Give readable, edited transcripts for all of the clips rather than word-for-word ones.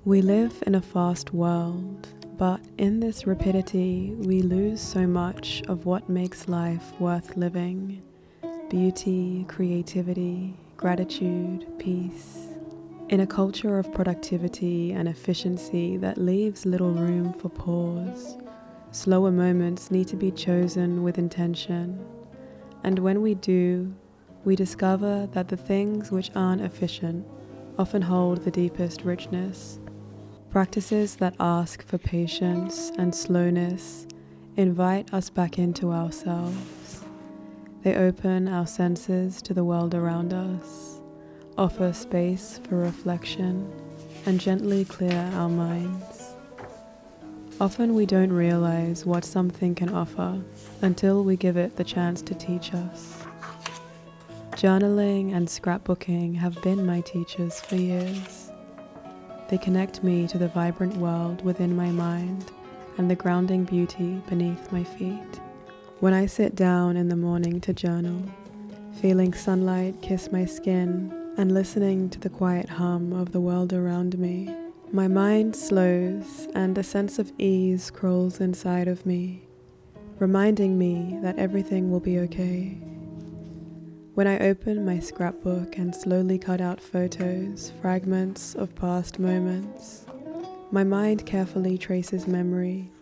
We live in a fast world, but in this rapidity, we lose so much of what makes life worth living. Beauty, creativity, gratitude, peace. In a culture of productivity and efficiency that leaves little room for pause, slower moments need to be chosen with intention. And when we do, we discover that the things which aren't efficient often hold the deepest richness. Practices that ask for patience and slowness invite us back into ourselves. They open our senses to the world around us, offer space for reflection, and gently clear our minds. Often we don't realize what something can offer until we give it the chance to teach us. Journaling and scrapbooking have been my teachers for years. They connect me to the vibrant world within my mind and the grounding beauty beneath my feet. When I sit down in the morning to journal, feeling sunlight kiss my skin and listening to the quiet hum of the world around me, my mind slows and a sense of ease crawls inside of me, reminding me that everything will be okay. When I open my scrapbook and slowly cut out photos, fragments of past moments, my mind carefully traces memory,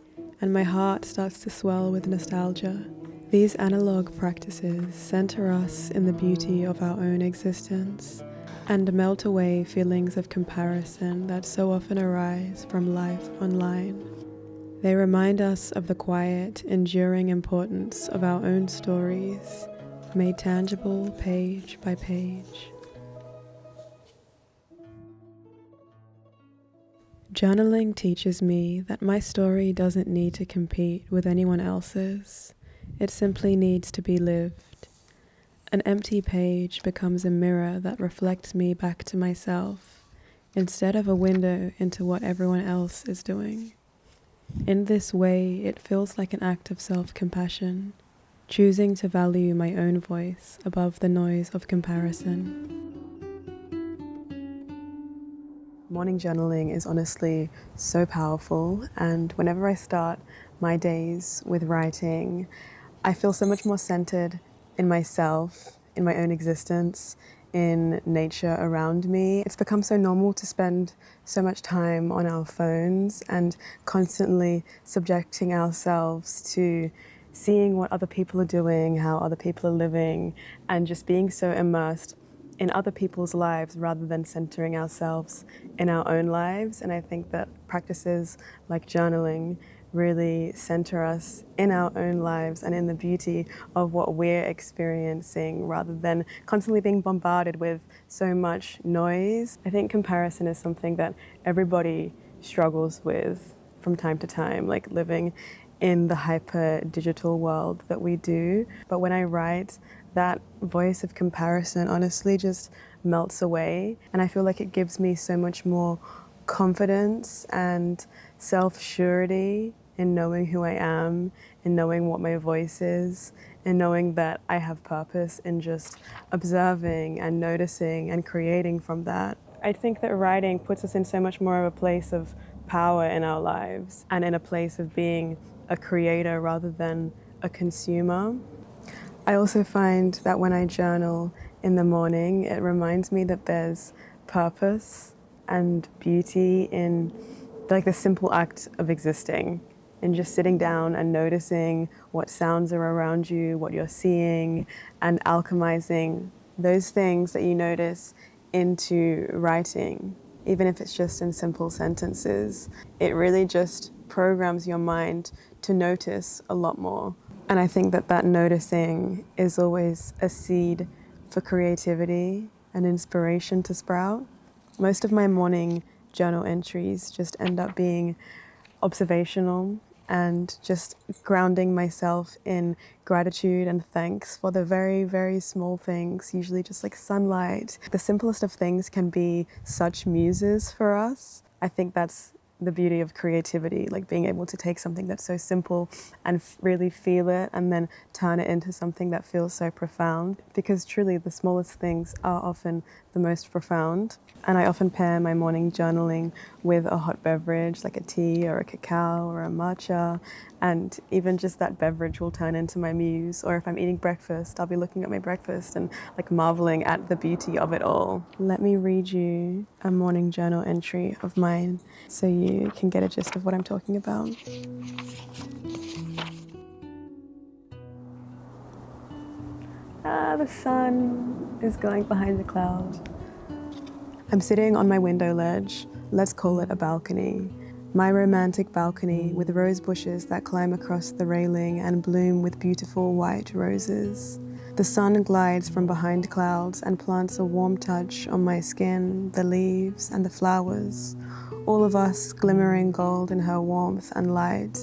and my heart starts to swell with nostalgia. These analogue practices center us in the beauty of our own existence and melt away feelings of comparison that so often arise from life online. They remind us of the quiet, enduring importance of our own stories, made tangible page by page. Journaling teaches me that my story doesn't need to compete with anyone else's. It simply needs to be lived. An empty page becomes a mirror that reflects me back to myself, instead of a window into what everyone else is doing. In this way, it feels like an act of self-compassion, choosing to value my own voice above the noise of comparison. Morning journaling is honestly so powerful, and whenever I start my days with writing, I feel so much more centered in myself, in my own existence, in nature around me. It's become so normal to spend so much time on our phones and constantly subjecting ourselves to seeing what other people are doing, how other people are living, and just being so immersed in other people's lives rather than centering ourselves in our own lives. And I think that practices like journaling really center us in our own lives and in the beauty of what we're experiencing rather than constantly being bombarded with so much noise. I think comparison is something that everybody struggles with from time to time, like living in the hyper digital world that we do. But when I write, that voice of comparison honestly just melts away. And I feel like it gives me so much more confidence and self-surety in knowing who I am, in knowing what my voice is, in knowing that I have purpose in just observing and noticing and creating from that. I think that writing puts us in so much more of a place of power in our lives and in a place of being a creator rather than a consumer. I also find that when I journal in the morning, it reminds me that there's purpose and beauty in like the simple act of existing, in just sitting down and noticing what sounds are around you, what you're seeing, and alchemizing those things that you notice into writing. Even if it's just in simple sentences, it really just programs your mind to notice a lot more. And I think that that noticing is always a seed for creativity and inspiration to sprout. Most of my morning journal entries just end up being observational and just grounding myself in gratitude and thanks for the very, very small things, usually just like sunlight. The simplest of things can be such muses for us. I think that's the beauty of creativity, like being able to take something that's so simple and really feel it and then turn it into something that feels so profound, because truly the smallest things are often the most profound. And I often pair my morning journaling with a hot beverage, like a tea or a cacao or a matcha. And even just that beverage will turn into my muse. Or if I'm eating breakfast, I'll be looking at my breakfast and like marveling at the beauty of it all. Let me read you a morning journal entry of mine so you can get a gist of what I'm talking about. The sun is going behind the cloud. I'm sitting on my window ledge, let's call it a balcony. My romantic balcony with rose bushes that climb across the railing and bloom with beautiful white roses. The sun glides from behind clouds and plants a warm touch on my skin, the leaves and the flowers, all of us glimmering gold in her warmth and light.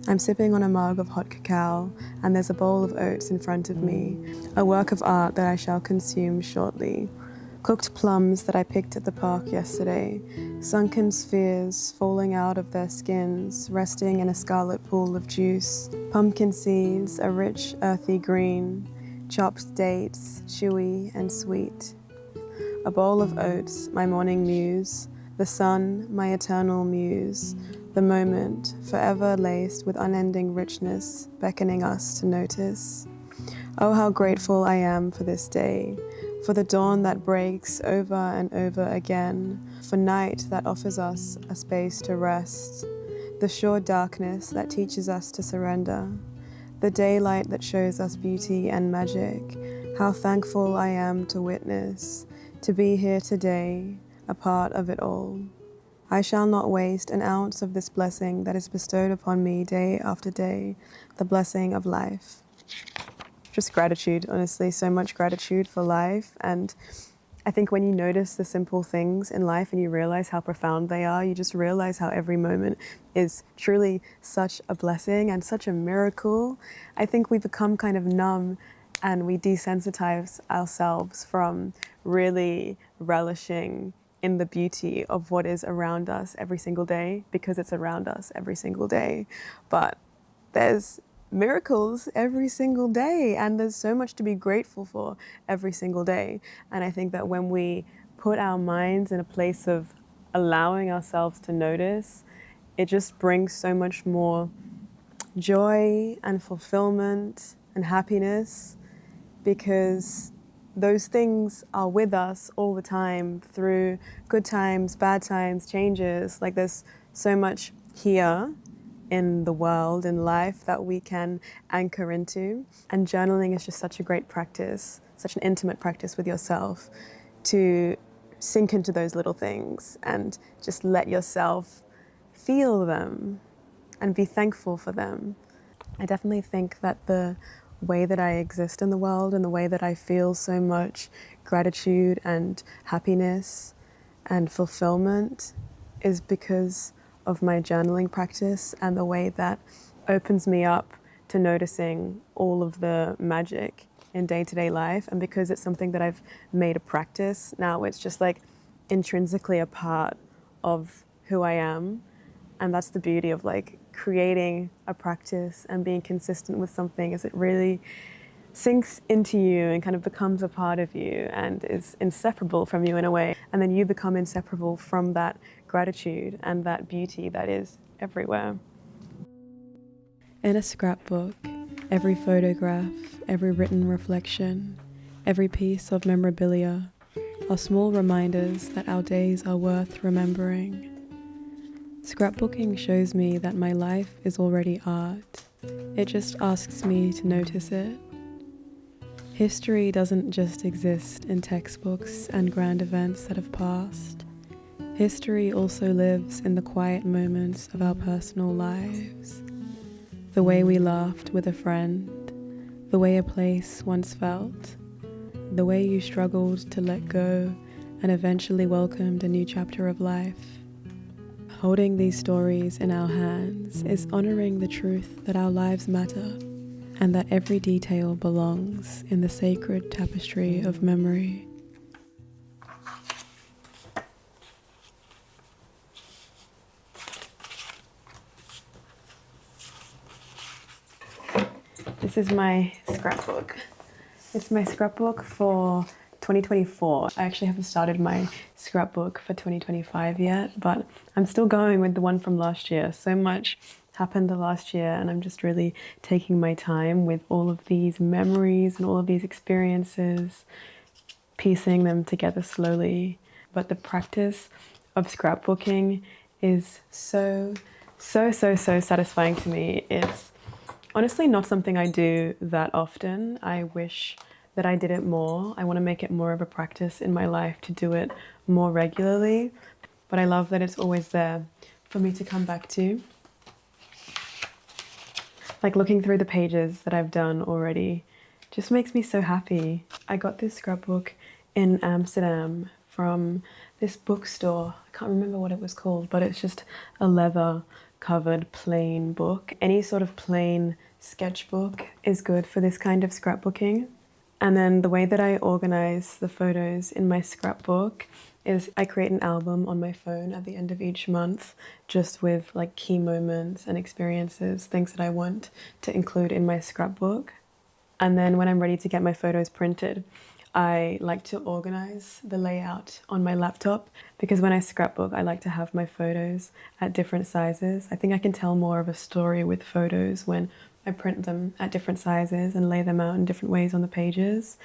I'm sipping on a mug of hot cacao and there's a bowl of oats in front of me, a work of art that I shall consume shortly. Cooked plums that I picked at the park yesterday, sunken spheres falling out of their skins, resting in a scarlet pool of juice. Pumpkin seeds, a rich, earthy green. Chopped dates, chewy and sweet. A bowl of oats, my morning muse. The sun, my eternal muse. The moment, forever laced with unending richness, beckoning us to notice. Oh, how grateful I am for this day. For the dawn that breaks over and over again, for night that offers us a space to rest, the sure darkness that teaches us to surrender, the daylight that shows us beauty and magic. How thankful I am to witness, to be here today, a part of it all. I shall not waste an ounce of this blessing that is bestowed upon me day after day, the blessing of life. Just gratitude, honestly, so much gratitude for life. And I think when you notice the simple things in life and you realize how profound they are, you just realize how every moment is truly such a blessing and such a miracle. I think we become kind of numb and we desensitize ourselves from really relishing in the beauty of what is around us every single day, because it's around us every single day. But there's miracles every single day and there's so much to be grateful for every single day. And I think that when we put our minds in a place of allowing ourselves to notice, it just brings so much more joy and fulfillment and happiness, because those things are with us all the time through good times, bad times, changes. Like there's so much here in the world, in life, that we can anchor into. And journaling is just such a great practice, such an intimate practice with yourself, to sink into those little things and just let yourself feel them and be thankful for them. I definitely think that the way that I exist in the world and the way that I feel so much gratitude and happiness and fulfillment is because of my journaling practice and the way that opens me up to noticing all of the magic in day-to-day life. And because it's something that I've made a practice, now it's just like intrinsically a part of who I am. And that's the beauty of like creating a practice and being consistent with something, is it really sinks into you and kind of becomes a part of you and is inseparable from you in a way. And then you become inseparable from that gratitude and that beauty that is everywhere. In a scrapbook, every photograph, every written reflection, every piece of memorabilia are small reminders that our days are worth remembering. Scrapbooking shows me that my life is already art. It just asks me to notice it. History doesn't just exist in textbooks and grand events that have passed. History also lives in the quiet moments of our personal lives. The way we laughed with a friend, the way a place once felt, the way you struggled to let go and eventually welcomed a new chapter of life. Holding these stories in our hands is honoring the truth that our lives matter and that every detail belongs in the sacred tapestry of memory. This is my scrapbook. It's my scrapbook for 2024. I actually haven't started my scrapbook for 2025 yet, but I'm still going with the one from last year. So much happened the last year, and I'm just really taking my time with all of these memories and all of these experiences, piecing them together slowly. But the practice of scrapbooking is so satisfying to me. It's honestly not something I do that often. I wish that I did it more. I want to make it more of a practice in my life to do it more regularly. But I love that it's always there for me to come back to. Like looking through the pages that I've done already just makes me so happy. I got this scrapbook in Amsterdam from this bookstore. I can't remember what it was called, but it's just a leather covered plain book. Any sort of plain sketchbook is good for this kind of scrapbooking. And then the way that I organize the photos in my scrapbook is I create an album on my phone at the end of each month, just with like key moments and experiences, things that I want to include in my scrapbook. And then when I'm ready to get my photos printed, I like to organize the layout on my laptop, because when I scrapbook, I like to have my photos at different sizes. I think I can tell more of a story with photos when I print them at different sizes and lay them out in different ways on the pages.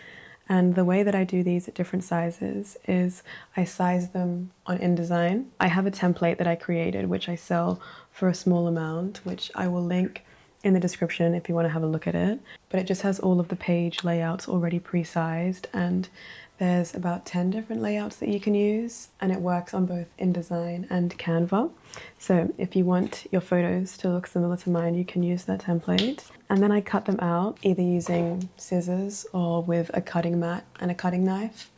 And the way that I do these at different sizes is I size them on InDesign. I have a template that I created, which I sell for a small amount, which I will link in the description if you want to have a look at it. But it just has all of the page layouts already pre-sized, and there's about 10 different layouts that you can use, and it works on both InDesign and Canva. So if you want your photos to look similar to mine, you can use that template. And then I cut them out either using scissors or with a cutting mat and a cutting knife.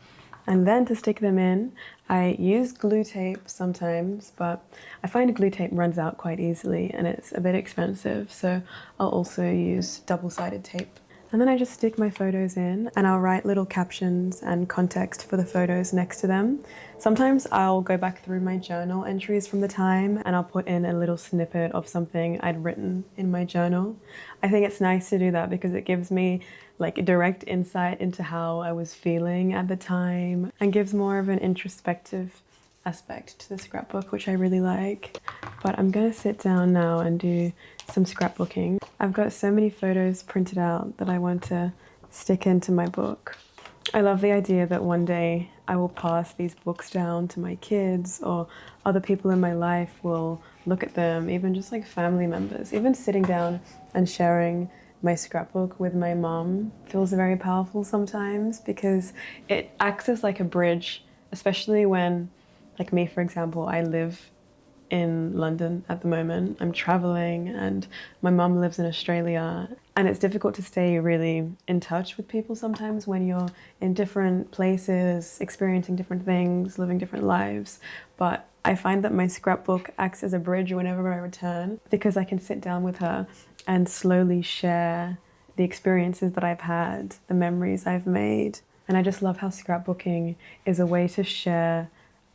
And then to stick them in, I use glue tape sometimes, but I find glue tape runs out quite easily and it's a bit expensive, so I'll also use double-sided tape. And then I just stick my photos in, and I'll write little captions and context for the photos next to them. Sometimes I'll go back through my journal entries from the time and I'll put in a little snippet of something I'd written in my journal. I think it's nice to do that because it gives me like a direct insight into how I was feeling at the time and gives more of an introspective aspect to the scrapbook, which I really like. But I'm gonna sit down now and do some scrapbooking. I've got so many photos printed out that I want to stick into my book. I love the idea that one day I will pass these books down to my kids, or other people in my life will look at them, even just like family members. Even sitting down and sharing my scrapbook with my mom feels very powerful sometimes, because it acts as like a bridge, especially when, like me for example, I live in London at the moment. I'm traveling and my mum lives in Australia, and it's difficult to stay really in touch with people sometimes when you're in different places, experiencing different things, living different lives. But I find that my scrapbook acts as a bridge whenever I return, because I can sit down with her and slowly share the experiences that I've had, the memories I've made. And I just love how scrapbooking is a way to share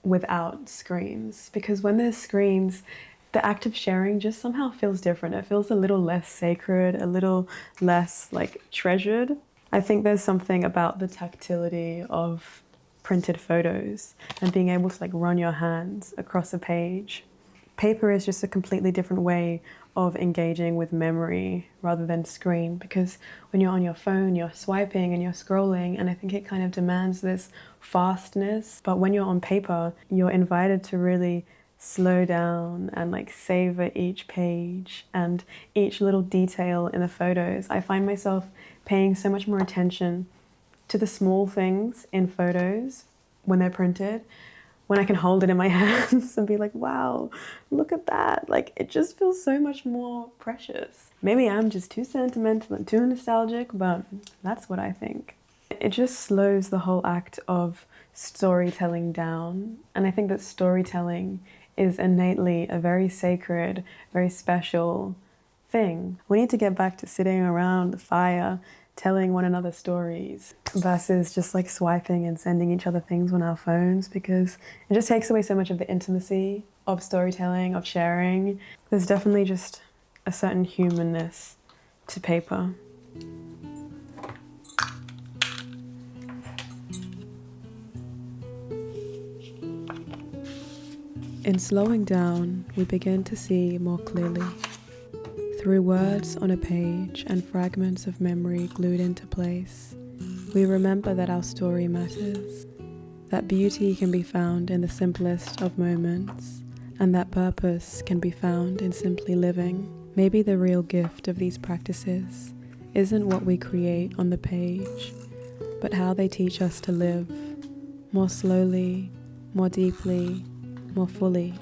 without screens, because when there's screens, the act of sharing just somehow feels different. It feels a little less sacred, a little less like treasured. I think there's something about the tactility of printed photos and being able to like run your hands across a page. Paper is just a completely different way of engaging with memory rather than screen, because when you're on your phone, you're swiping and you're scrolling, and I think it kind of demands this fastness. But when you're on paper, you're invited to really slow down and like savor each page and each little detail in the photos. I find myself paying so much more attention to the small things in photos when they're printed, when I can hold it in my hands and be like, wow, look at that. Like, it just feels so much more precious. Maybe I'm just too sentimental and too nostalgic, but that's what I think. It just slows the whole act of storytelling down. And I think that storytelling is innately a very sacred, very special thing. We need to get back to sitting around the fire, telling one another stories, versus just like swiping and sending each other things on our phones, because it just takes away so much of the intimacy of storytelling, of sharing. There's definitely just a certain humanness to paper. In slowing down, we begin to see more clearly. Through words on a page and fragments of memory glued into place, we remember that our story matters, that beauty can be found in the simplest of moments, and that purpose can be found in simply living. Maybe the real gift of these practices isn't what we create on the page, but how they teach us to live more slowly, more deeply, more fully.